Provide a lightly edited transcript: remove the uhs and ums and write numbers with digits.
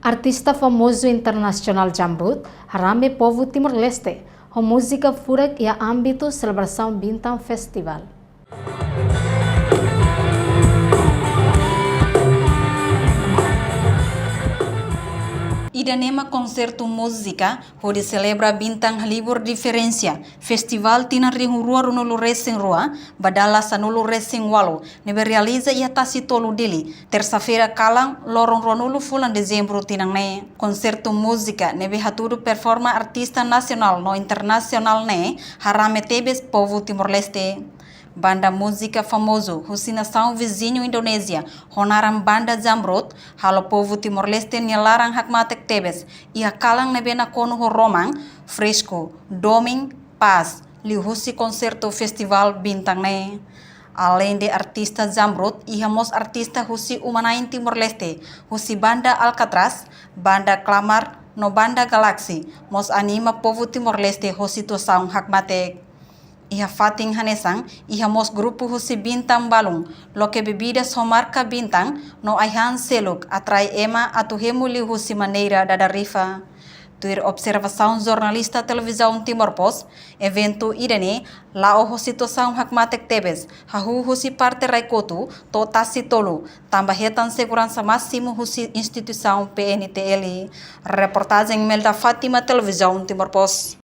Artista famoso internacional Jamrut, Harame Povo Timor-Leste, com música furak e âmbito celebração Bintang Festival. Idanema concerto música, onde celebra Bintang Libur Diferensia, festival tina ringu rua runulu resing rua, badala sanulu resing walu, nebe realiza ia tasi tolu dili, terça-feira kalang, lorong runulu fulan dezembro tinang ne. Concerto música, nebe haturu performa artista nacional no internacional ne, Harame Tebes Povo Timor-Leste. Banda música famoso, nação vizinho Indonésia, honaram banda Jamrut, halo povo Timor-Leste nilarang hakmatek Tebes, e akalang nebena kono ho romang, fresco, doming, paz, lihusi concerto festival Bintang ne. Além de artista Jamrut, ihamos artista husi umanain Timor-Leste, husi banda Alcatraz, banda Clamar, no banda Galaxy, mos anima povo Timor-Leste husi tosang hakmatek. Iha fating hanesang, iha mos grupo husi Bintang Balung, lo que bebidas marca Bintang, no aihan seluk, atrai ema atuhemuli husi maneira da rifa. Tuir observação jornalista televisão Timor Post, evento irene, lao husi tosang hakmatek Tebes, hahu husi parte raikotu, to tasi tolu, tambahetan segurança máximo husi instituição PNTL. Reportagem Melda Fátima, televisão Timor Post.